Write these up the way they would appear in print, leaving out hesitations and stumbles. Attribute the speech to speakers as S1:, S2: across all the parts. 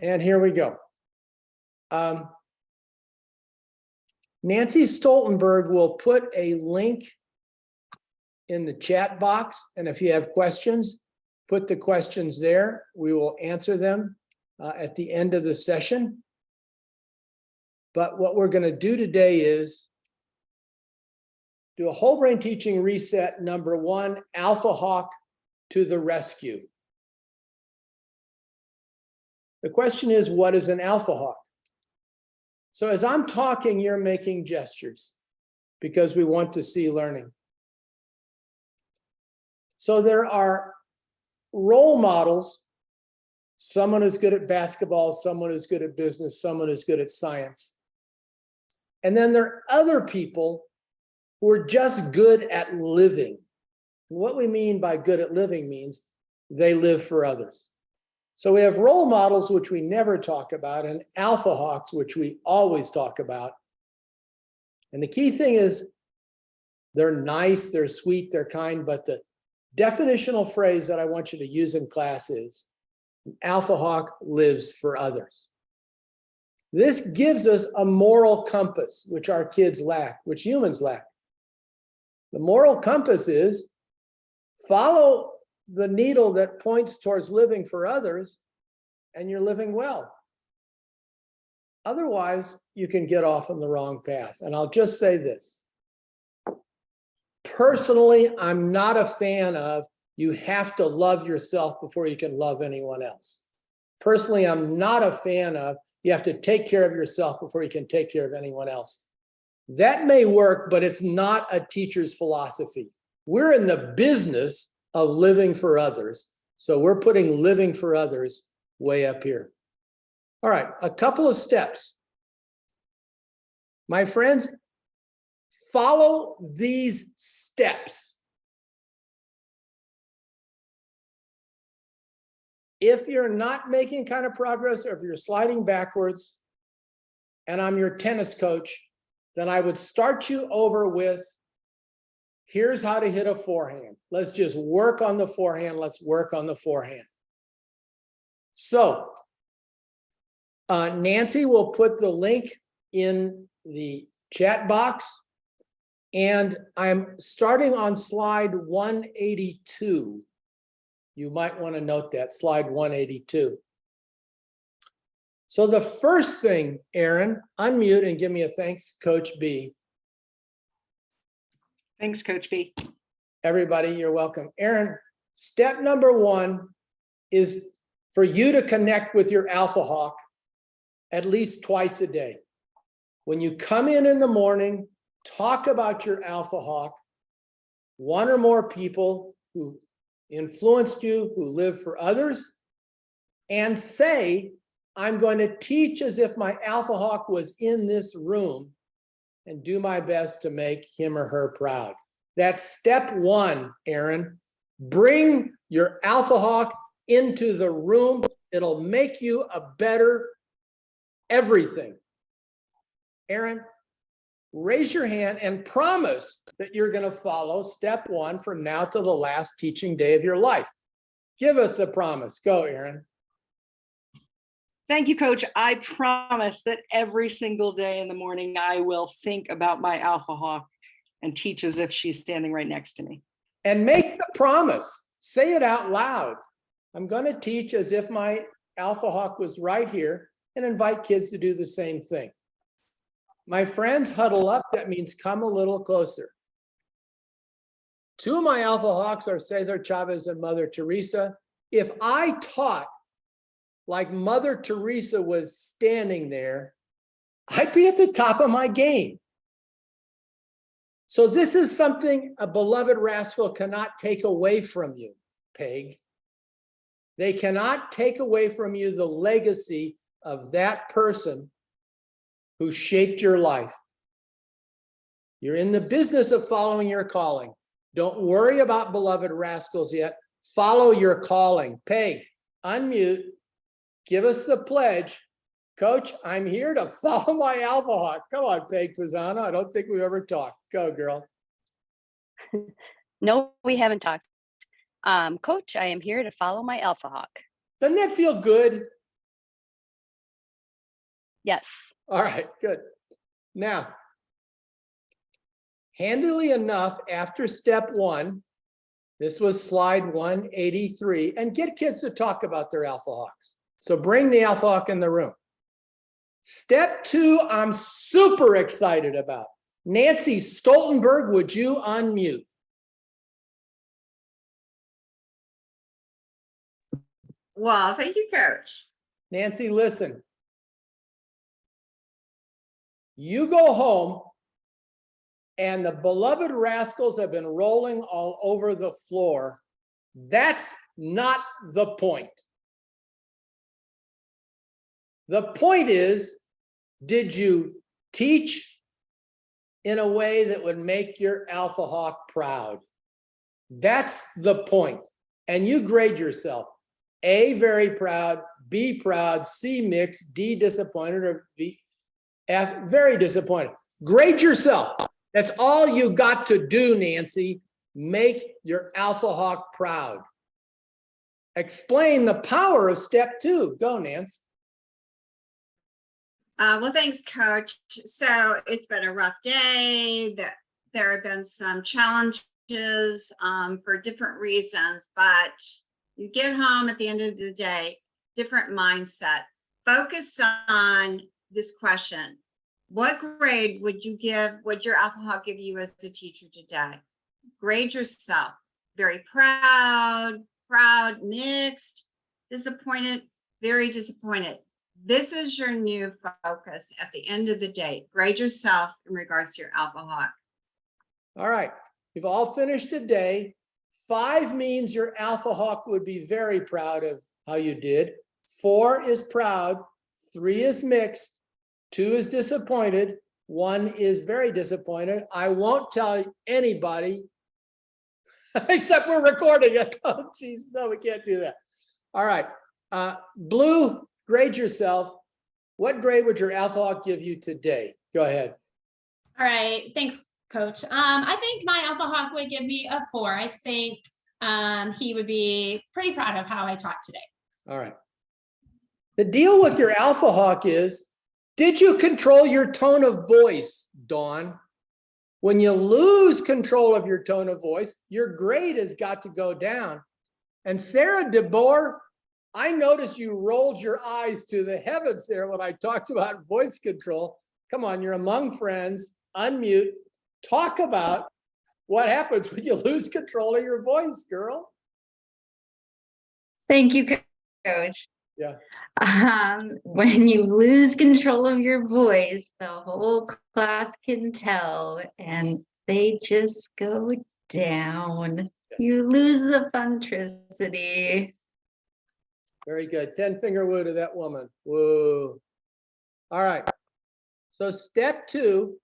S1: And here we go. Nancy Stoltenberg will put a link in the chat box. And if you have questions, put the questions there. We will answer them at the end of the session. But what we're going to do today is do a whole brain teaching reset number 1, AlphaHawk to the rescue. The question is, what is an AlphaHawk? So as I'm talking, you're making gestures because we want to see learning. So there are role models, someone who's good at basketball, someone who's good at business, someone who's good at science. And then there are other people who are just good at living. And what we mean by good at living means they live for others. So we have role models, which we never talk about, and alpha hawks, which we always talk about. And the key thing is they're nice, they're sweet, they're kind, but the definitional phrase that I want you to use in class is an alpha hawk lives for others. This gives us a moral compass, which our kids lack, which humans lack. The moral compass is follow the needle that points towards living for others, and you're living well. Otherwise, you can get off on the wrong path. And I'll just say this. Personally, I'm not a fan of you have to love yourself before you can love anyone else. Personally, I'm not a fan of you have to take care of yourself before you can take care of anyone else. That may work, but it's not a teacher's philosophy. We're in the business of living for others. So we're putting living for others way up here. All right, a couple of steps. My friends, follow these steps. If you're not making kind of progress, or if you're sliding backwards, and I'm your tennis coach, then I would start you over with, here's how to hit a forehand. Let's just work on the forehand. Let's work on the forehand. So Nancy will put the link in the chat box. And I'm starting on slide 182. You might want to note that, slide 182. So the first thing, Aaron, unmute and give me a thanks, Coach B.
S2: Thanks, Coach B.
S1: Everybody, you're welcome. Aaron, step number 1 is for you to connect with your alpha hawk at least twice a day. When you come in the morning, talk about your alpha hawk, one or more people who influenced you, who live for others, and say, I'm going to teach as if my alpha hawk was in this room and do my best to make him or her proud. That's step 1, Aaron. Bring your alpha hawk into the room. It'll make you a better everything. Aaron, raise your hand and promise that you're going to follow step 1 from now to the last teaching day of your life. Give us a promise. Go, Aaron.
S2: Thank you, Coach. I promise that every single day in the morning, I will think about my alpha hawk and teach as if she's standing right next to me.
S1: And make the promise. Say it out loud. I'm going to teach as if my alpha hawk was right here, and invite kids to do the same thing. My friends, huddle up. That means come a little closer. 2 of my alpha hawks are Cesar Chavez and Mother Teresa. If I taught like Mother Teresa was standing there, I'd be at the top of my game. So this is something a beloved rascal cannot take away from you, Peg. They cannot take away from you the legacy of that person who shaped your life. You're in the business of following your calling. Don't worry about beloved rascals yet. Follow your calling. Peg, unmute. Give us the pledge. Coach, I'm here to follow my alpha hawk. Come on, Peg Pisano. I don't think we've ever talked. Go, girl.
S3: No, we haven't talked. Coach, I am here to follow my AlphaHawk.
S1: Doesn't that feel good?
S3: Yes.
S1: All right, good. Now, handily enough, after step one, this was slide 183, and get kids to talk about their AlphaHawks. So bring the AlphaHawk in the room. Step two, I'm super excited about. Nancy Stoltenberg, would you unmute?
S4: Well, thank you, Coach.
S1: Nancy, listen. You go home and the beloved rascals have been rolling all over the floor. That's not the point. The point is, did you teach in a way that would make your AlphaHawk proud? That's the point. And you grade yourself. A, very proud, B, proud, C, mixed, D, disappointed, or B, F, very disappointed. Grade yourself. That's all you got to do, Nancy. Make your AlphaHawk proud. Explain the power of step two. Go, Nance.
S4: Well, thanks, Coach. So it's been a rough day. There have been some challenges for different reasons, but you get home at the end of the day, different mindset. Focus on this question. What grade would your AlphaHawk give you as a teacher today? Grade yourself. Very proud, mixed, disappointed, very disappointed. This is your new focus at the end of the day. Grade yourself in regards to your AlphaHawk.
S1: All right, we've all finished a day. 5 means your AlphaHawk would be very proud of how you did. 4 is proud, 3 is mixed, 2 is disappointed, 1 is very disappointed. I won't tell anybody, except we're recording it. Oh, geez, no, we can't do that. All right, Blue, grade yourself. What grade would your AlphaHawk give you today? Go ahead.
S5: All right, thanks, Coach. I think my AlphaHawk would give me a 4. I think he would be pretty proud of how I taught today.
S1: All right. The deal with your AlphaHawk is, did you control your tone of voice, Dawn? When you lose control of your tone of voice, your grade has got to go down. And Sarah DeBoer, I noticed you rolled your eyes to the heavens there when I talked about voice control. Come on, you're among friends. Unmute. Talk about what happens when you lose control of your voice, girl.
S3: Thank you, Coach.
S1: Yeah.
S3: When you lose control of your voice, the whole class can tell, and they just go down. You lose the funtricity.
S1: Very good. 10-finger woo to that woman. Woo. All right. So step 2,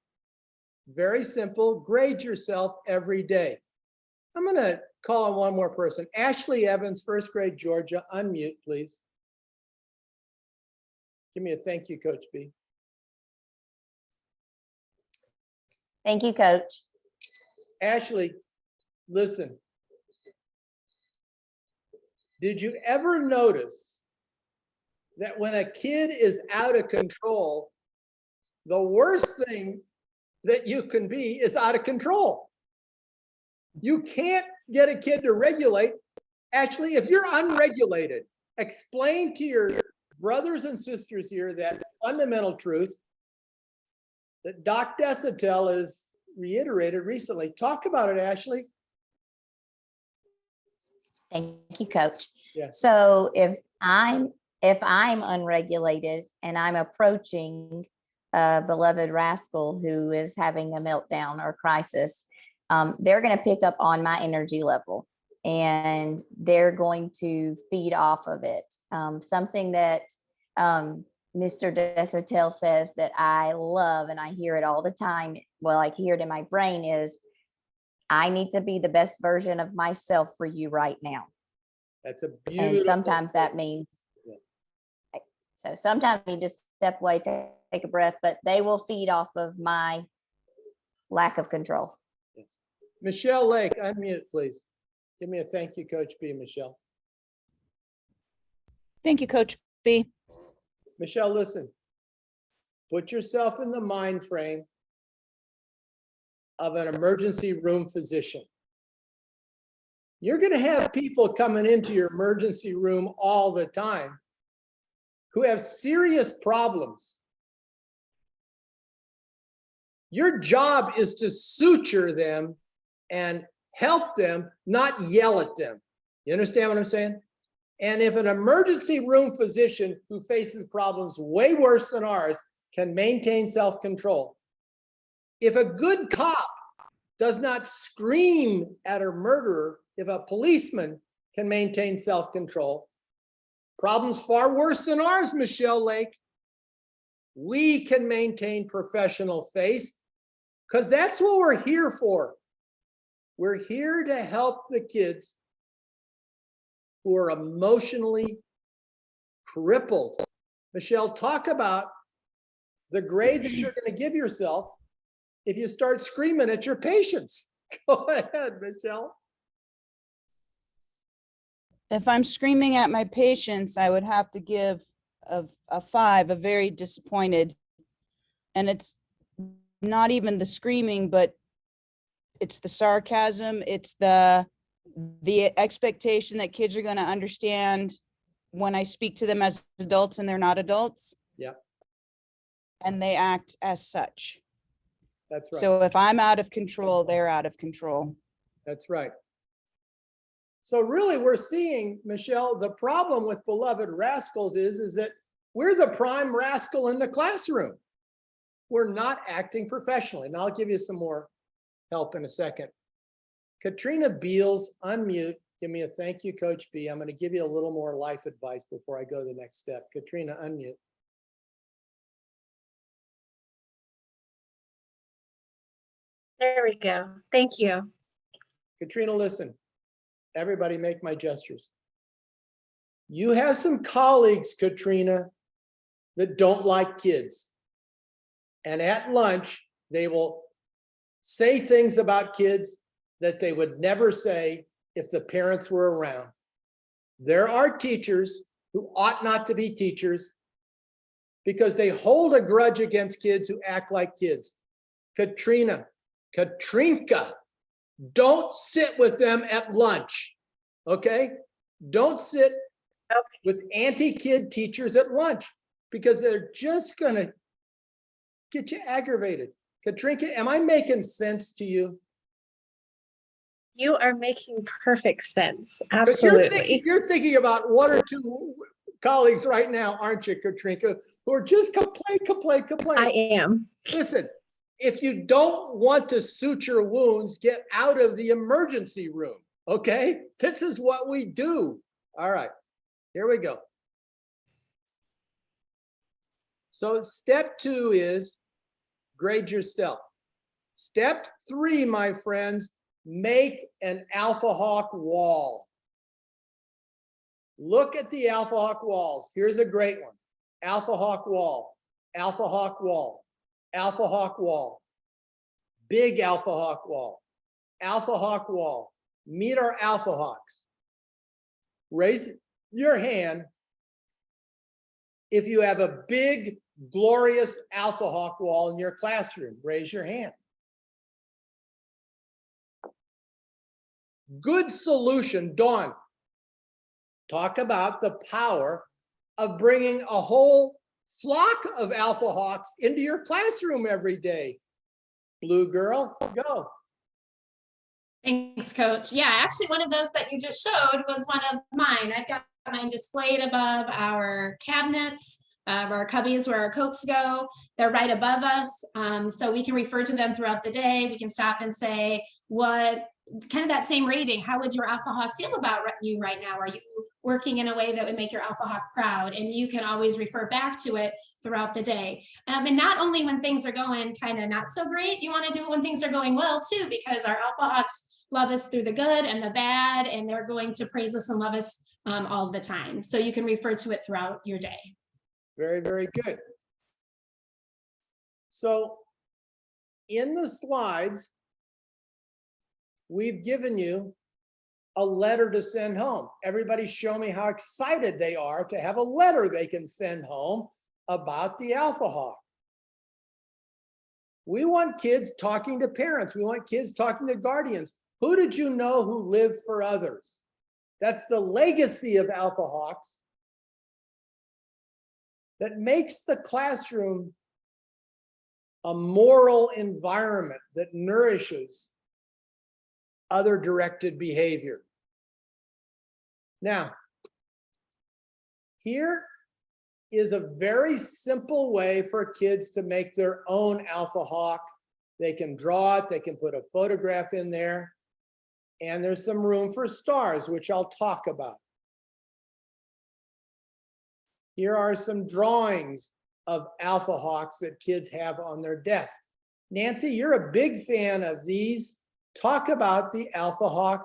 S1: very simple. Grade yourself every day. I'm going to call on one more person. Ashley Evans, 1st grade, Georgia. Unmute, please. Give me a thank you, Coach B.
S6: Thank you, Coach.
S1: Ashley, listen. Did you ever notice that when a kid is out of control, the worst thing that you can be is out of control? You can't get a kid to regulate. Actually, if you're unregulated, explain to your brothers and sisters here that fundamental truth that Doc Desatel has reiterated recently. Talk about it, Ashley.
S6: Thank you, Coach.
S1: Yeah.
S6: So if I'm unregulated and I'm approaching a beloved rascal who is having a meltdown or crisis, they're going to pick up on my energy level and they're going to feed off of it. Something that Mr. Desatel says that I love, and I hear it all the time, well, I hear it in my brain, is I need to be the best version of myself for you right now.
S1: That's a beautiful.
S6: And sometimes that means, so sometimes I need to step away, take a breath, but they will feed off of my lack of control.
S1: Yes. Michelle Lake, unmute, please. Give me a thank you, Coach B, Michelle.
S7: Thank you, Coach B.
S1: Michelle, listen. Put yourself in the mind frame of an emergency room physician. You're going to have people coming into your emergency room all the time who have serious problems. Your job is to suture them and help them, not yell at them. You understand what I'm saying? And if an emergency room physician who faces problems way worse than ours can maintain self-control, if a good cop does not scream at a murderer, if a policeman can maintain self-control, problems far worse than ours, Michelle Lake, we can maintain professional face because that's what we're here for. We're here to help the kids who are emotionally crippled. Michelle, talk about the grade that you're going to give yourself if you start screaming at your patients. Go ahead, Michelle.
S7: If I'm screaming at my patients, I would have to give a 5, a very disappointed. And it's not even the screaming, but it's the sarcasm. It's the expectation that kids are going to understand when I speak to them as adults and they're not adults.
S1: Yeah.
S7: And they act as such.
S1: That's right.
S7: So if I'm out of control, they're out of control.
S1: That's right. So really we're seeing, Michelle, the problem with Beloved Rascals is that we're the prime rascal in the classroom. We're not acting professionally. And I'll give you some more help in a second. Katrina Beals, unmute. Give me a thank you, Coach B. I'm going to give you a little more life advice before I go to the next step. Katrina, unmute.
S8: There we go. Thank you.
S1: Katrina, listen. Everybody make my gestures. You have some colleagues, Katrina, that don't like kids. And at lunch, they will say things about kids that they would never say if the parents were around. There are teachers who ought not to be teachers because they hold a grudge against kids who act like kids. Katrinka, don't sit with them at lunch, okay? Don't sit with anti-kid teachers at lunch because they're just gonna get you aggravated. Katrinka, am I making sense to you?
S8: You are making perfect sense.
S1: 'Cause
S8: Absolutely.
S1: You're thinking about one or two colleagues right now, aren't you, Katrinka, who are just complain.
S8: I am.
S1: Listen, if you don't want to suture wounds, get out of the emergency room, okay? This is what we do. All right, here we go. So step 2 is grade yourself. Step 3, my friends, make an AlphaHawk wall. Look at the AlphaHawk walls. Here's a great one. AlphaHawk wall, AlphaHawk wall, AlphaHawk wall, big AlphaHawk wall, AlphaHawk wall. Meet our AlphaHawks. Raise your hand if you have a big, glorious AlphaHawk wall in your classroom. Raise your hand. Good solution. Dawn, talk about the power of bringing a whole flock of AlphaHawks into your classroom every day. Blue girl, go.
S5: Thanks, Coach. Yeah, actually, one of those that you just showed was one of mine. I've got mine displayed above our cabinets, our cubbies where our coats go. They're right above us, so we can refer to them throughout the day. We can stop and say, what kind of that same rating, how would your AlphaHawk feel about you right now? Are you working in a way that would make your AlphaHawk proud? And you can always refer back to it throughout the day. And not only when things are going kind of not so great, you want to do it when things are going well too, because our AlphaHawks love us through the good and the bad, and they're going to praise us and love us all the time. So you can refer to it throughout your day.
S1: Very, very good. So in the slides, we've given you a letter to send home. Everybody show me how excited they are to have a letter they can send home about the AlphaHawk. We want kids talking to parents. We want kids talking to guardians. Who did you know who lived for others? That's the legacy of AlphaHawks that makes the classroom a moral environment that nourishes other directed behavior. Now, here is a very simple way for kids to make their own AlphaHawk. They can draw it, they can put a photograph in there, and there's some room for stars, which I'll talk about. Here are some drawings of AlphaHawks that kids have on their desk. Nancy, you're a big fan of these. Talk about the AlphaHawk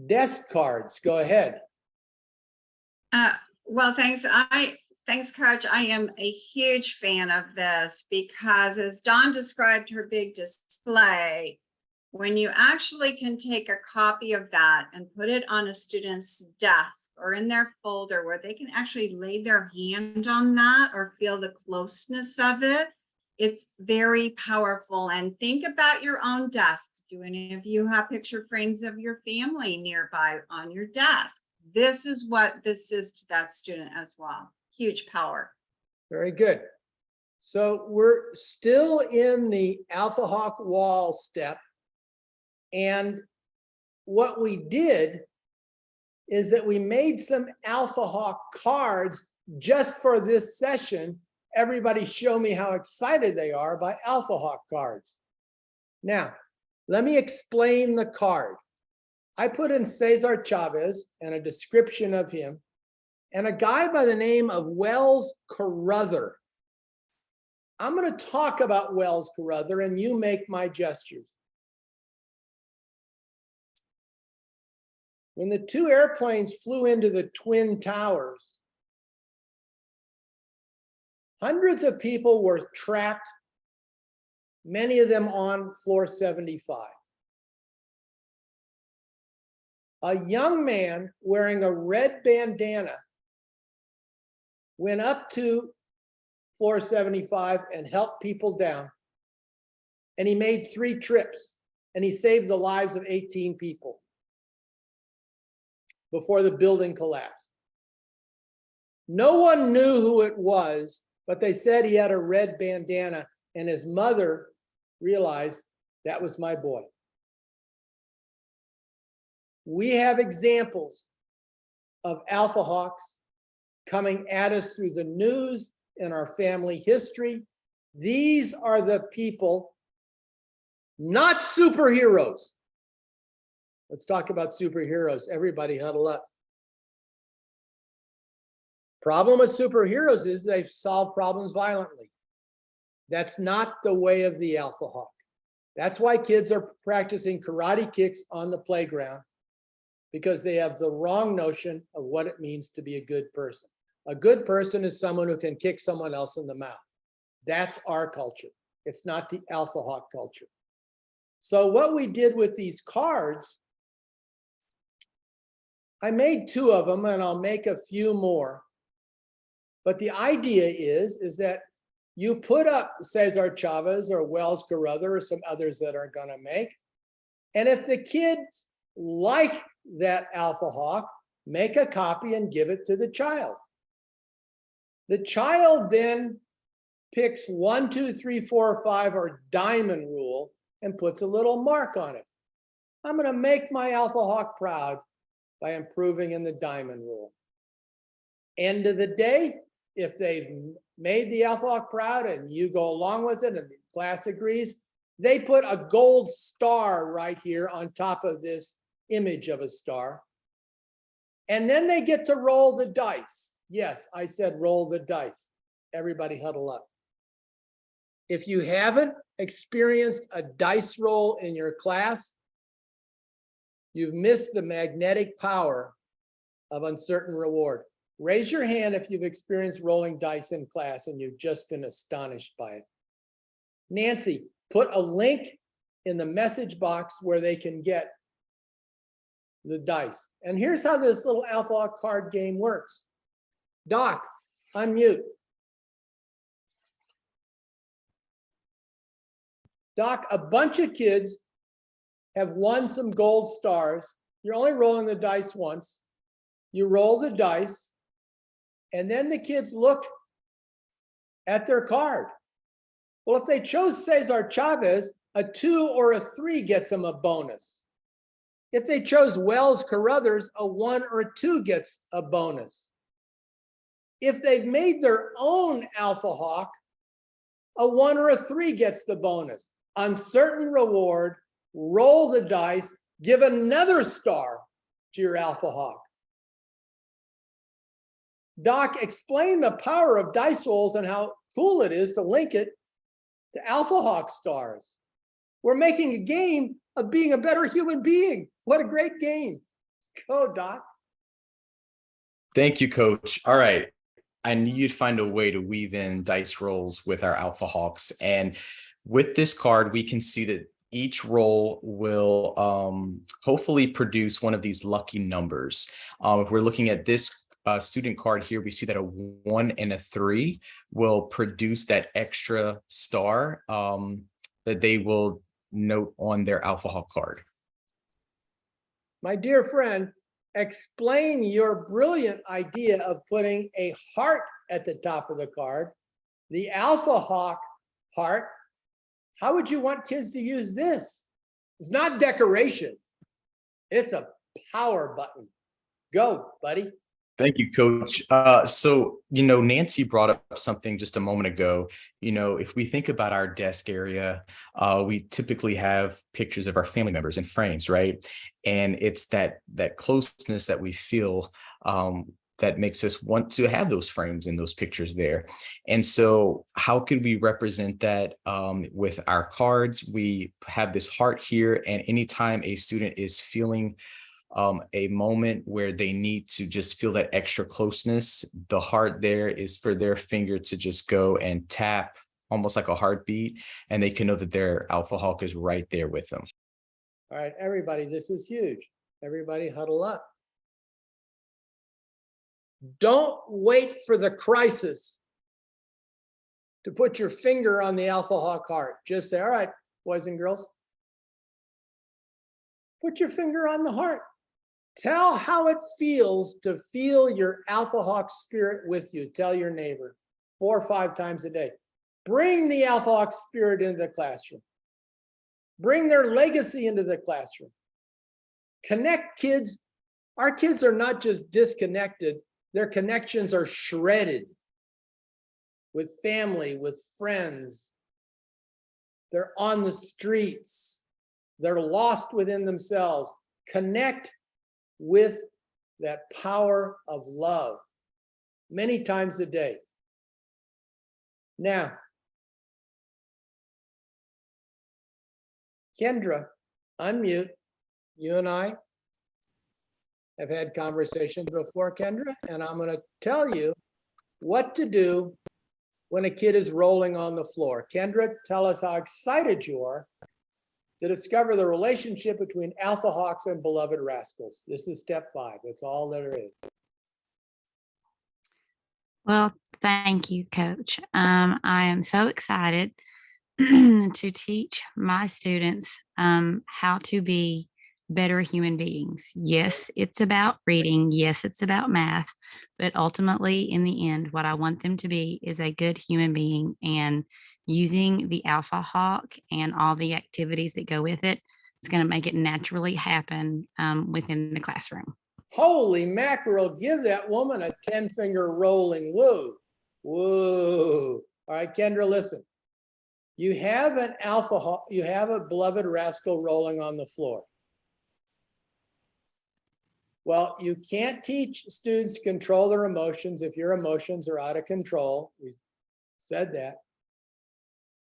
S1: desk cards. Go ahead.
S4: Well, thanks. Thanks, Coach. I am a huge fan of this because as Dawn described her big display, when you actually can take a copy of that and put it on a student's desk or in their folder where they can actually lay their hand on that or feel the closeness of it, it's very powerful. And think about your own desk. Do any of you have picture frames of your family nearby on your desk? This is what this is to that student as well. Huge power.
S1: Very good. So we're still in the AlphaHawk wall step. And what we did is that we made some AlphaHawk cards just for this session. Everybody show me how excited they are by AlphaHawk cards. Now, let me explain the card. I put in Cesar Chavez and a description of him and a guy by the name of Wells Carruthers. I'm going to talk about Wells Carruthers and you make my gestures. When the two airplanes flew into the Twin Towers, hundreds of people were trapped, many of them on floor 75. A young man wearing a red bandana went up to floor 75 and helped people down. And he made 3 trips and he saved the lives of 18 people before the building collapsed. No one knew who it was, but they said he had a red bandana and his mother realized that was my boy. We have examples of AlphaHawks coming at us through the news in our family history. These are the people, not superheroes. Let's talk about superheroes. Everybody huddle up. Problem with superheroes is they solve problems violently. That's not the way of the AlphaHawk. That's why kids are practicing karate kicks on the playground, because they have the wrong notion of what it means to be a good person. A good person is someone who can kick someone else in the mouth. That's our culture. It's not the AlphaHawk culture. So what we did with these cards, I made 2 of them and I'll make a few more. But the idea is that you put up Cesar Chavez or Wells Carruthers or some others that are gonna make. And if the kids like that AlphaHawk, make a copy and give it to the child. The child then picks 1, 2, 3, 4, 5 or diamond rule and puts a little mark on it. I'm going to make my AlphaHawk proud by improving in the diamond rule. End of the day, if they've made the AlphaHawk proud and you go along with it and the class agrees, they put a gold star right here on top of this image of a star. And then they get to roll the dice. Yes, I said roll the dice. Everybody huddle up. If you haven't experienced a dice roll in your class, you've missed the magnetic power of uncertain reward. Raise your hand if you've experienced rolling dice in class and you've just been astonished by it. Nancy, put a link in the message box where they can get the dice. And here's how this little AlphaHawk card game works. Doc, unmute. Doc, a bunch of kids have won some gold stars. You're only rolling the dice once. You roll the dice, and then the kids look at their card. Well, if they chose Cesar Chavez, a 2 or a 3 gets them a bonus. If they chose Wells Carruthers, a 1 or a 2 gets a bonus. If they've made their own AlphaHawk, a 1 or a 3 gets the bonus. Uncertain reward, roll the dice, give another star to your AlphaHawk. Doc, explain the power of dice rolls and how cool it is to link it to AlphaHawk stars. We're making a game of being a better human being. What a great game. Go, Doc.
S9: Thank you, Coach. All right. I knew you'd find a way to weave in dice rolls with our AlphaHawks. And with this card, we can see that each roll will hopefully produce one of these lucky numbers. If we're looking at this student card here, we see that a 1 and a 3 will produce that extra star that they will note on their AlphaHawk card.
S1: My dear friend, explain your brilliant idea of putting a heart at the top of the card, the AlphaHawk heart. How would you want kids to use this? It's not decoration. It's a power button. Go, buddy.
S9: Thank you, Coach. So, Nancy brought up something just a moment ago. If we think about our desk area, we typically have pictures of our family members in frames, right? And it's that closeness that we feel that makes us want to have those frames and those pictures there. And so how could we represent that with our cards? We have this heart here, and anytime a student is feeling a moment where they need to just feel that extra closeness, the heart there is for their finger to just go and tap almost like a heartbeat, and they can know that their AlphaHawk is right there with them.
S1: All right, everybody, this is huge. Everybody huddle up. Don't wait for the crisis to put your finger on the AlphaHawk heart. Just say, all right, boys and girls, put your finger on the heart. Tell how it feels to feel your AlphaHawk spirit with you. Tell your neighbor 4 or 5 times a day. Bring the AlphaHawk spirit into the classroom. Bring their legacy into the classroom. Connect kids. Our kids are not just disconnected. Their connections are shredded with family, with friends. They're on the streets. They're lost within themselves. Connect with that power of love many times a day. Now, Kendra, unmute. You and I have had conversations before, Kendra, and I'm going to tell you what to do when a kid is rolling on the floor. Kendra, tell us how excited you are to discover the relationship between AlphaHawks and Beloved Rascals. This is step 5. That's all there is.
S10: Well, thank you, Coach. I am so excited to teach my students how to be better human beings. Yes, it's about reading. Yes, it's about math. But ultimately, in the end, what I want them to be is a good human being. And using the AlphaHawk and all the activities that go with it, it's going to make it naturally happen within the classroom.
S1: Holy mackerel, give that woman a 10-finger rolling woo. Woo. All right, Kendra, listen. You have an AlphaHawk, you have a Beloved Rascal rolling on the floor. Well, you can't teach students to control their emotions if your emotions are out of control. We said that.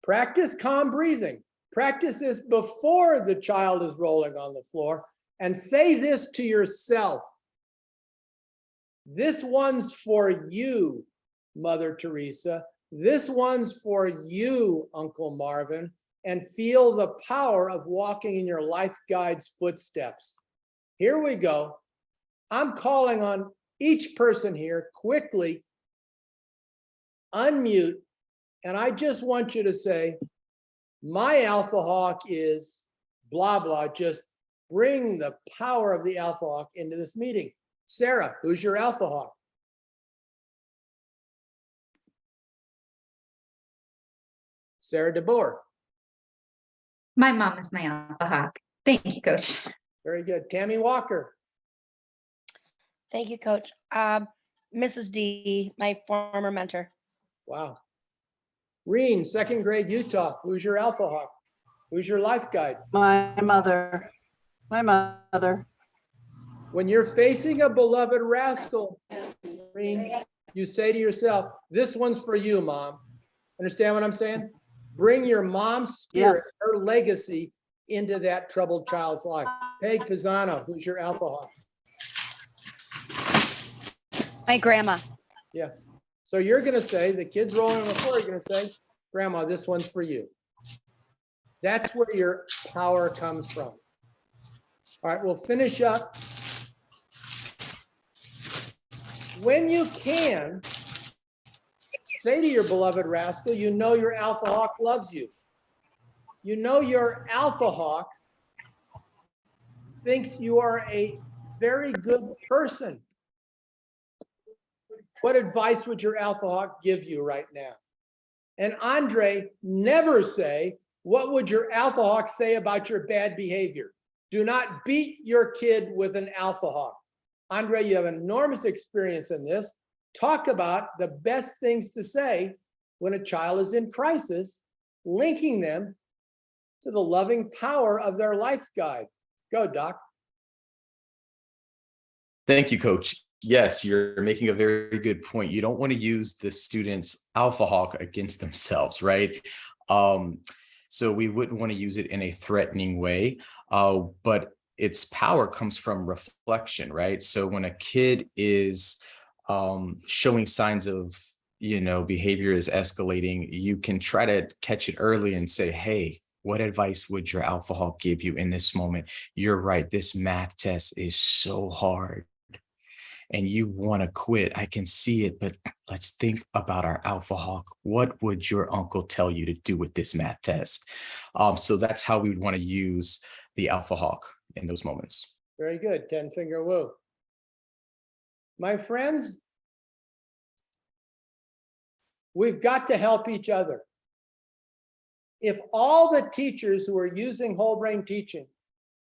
S1: Practice calm breathing. Practice this before the child is rolling on the floor, and say this to yourself. This one's for you, Mother Teresa. This one's for you, Uncle Marvin, and feel the power of walking in your life guide's footsteps. Here we go. I'm calling on each person here quickly. Unmute. And I just want you to say, My Alpha Hawk is blah, blah. Just bring the power of the Alpha Hawk into this meeting. Sarah, who's your Alpha Hawk? Sarah DeBoer.
S3: My mom is my Alpha Hawk. Thank you, Coach.
S1: Very good. Tammy Walker.
S11: Thank you, Coach. Mrs. D, my former mentor.
S1: Wow. Reen, second grade Utah. Who's your Alpha Hawk? Who's your life guide?
S12: My mother. My mother.
S1: When you're facing a beloved rascal, Reen, you say to yourself, this one's for you, Mom. Understand what I'm saying? Bring your mom's spirit,
S12: Yes.
S1: her legacy into that troubled child's life. Peg Pisano, who's your Alpha Hawk?
S11: My grandma.
S1: Yeah. So you're going to say, the kid's rolling on the floor, you're going to say, Grandma, this one's for you. That's where your power comes from. All right, we'll finish up. When you can, say to your beloved rascal, you know your Alpha Hawk loves you. You know your Alpha Hawk thinks you are a very good person. What advice would your Alpha Hawk give you right now? And Andre, never say, what would your Alpha Hawk say about your bad behavior? Do not beat your kid with an Alpha Hawk. Andre, you have enormous experience in this. Talk about the best things to say when a child is in crisis, linking them to the loving power of their life guide. Go, Doc.
S9: Thank you, Coach. Yes, you're making a very good point. You don't want to use the student's Alpha Hawk against themselves, right? So we wouldn't want to use it in a threatening way, but its power comes from reflection, right? So when a kid is showing signs of, behavior is escalating, you can try to catch it early and say, hey, what advice would your Alpha Hawk give you in this moment? You're right. This math test is so hard and you want to quit. I can see it, but let's think about our Alpha Hawk. What would your uncle tell you to do with this math test? So that's how we would want to use the Alpha Hawk in those moments.
S1: Very good. 10-finger woo. My friends, we've got to help each other. If all the teachers who are using whole brain teaching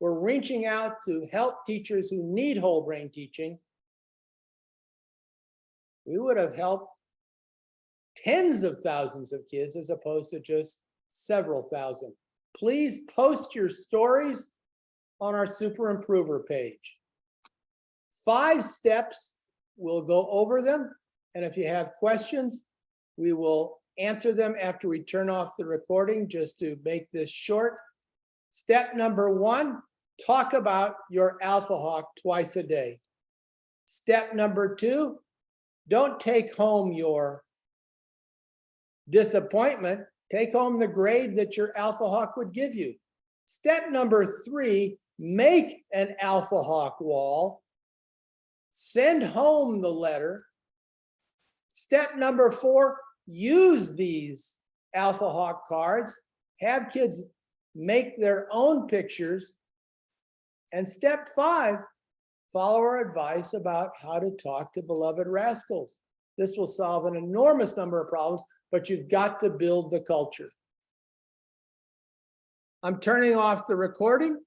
S1: were reaching out to help teachers who need whole brain teaching, we would have helped tens of thousands of kids as opposed to just several thousand. Please post your stories on our Super Improver page. 5 steps, we'll go over them. And if you have questions, we will answer them after we turn off the recording, just to make this short. Step number 1, talk about your Alpha Hawk twice a day. Step number 2, don't take home your disappointment. Take home the grade that your Alpha Hawk would give you. Step number 3, make an Alpha Hawk wall. Send home the letter. Step number 4, use these Alpha Hawk cards. Have kids make their own pictures. And step 5, follow our advice about how to talk to beloved rascals. This will solve an enormous number of problems, but you've got to build the culture. I'm turning off the recording.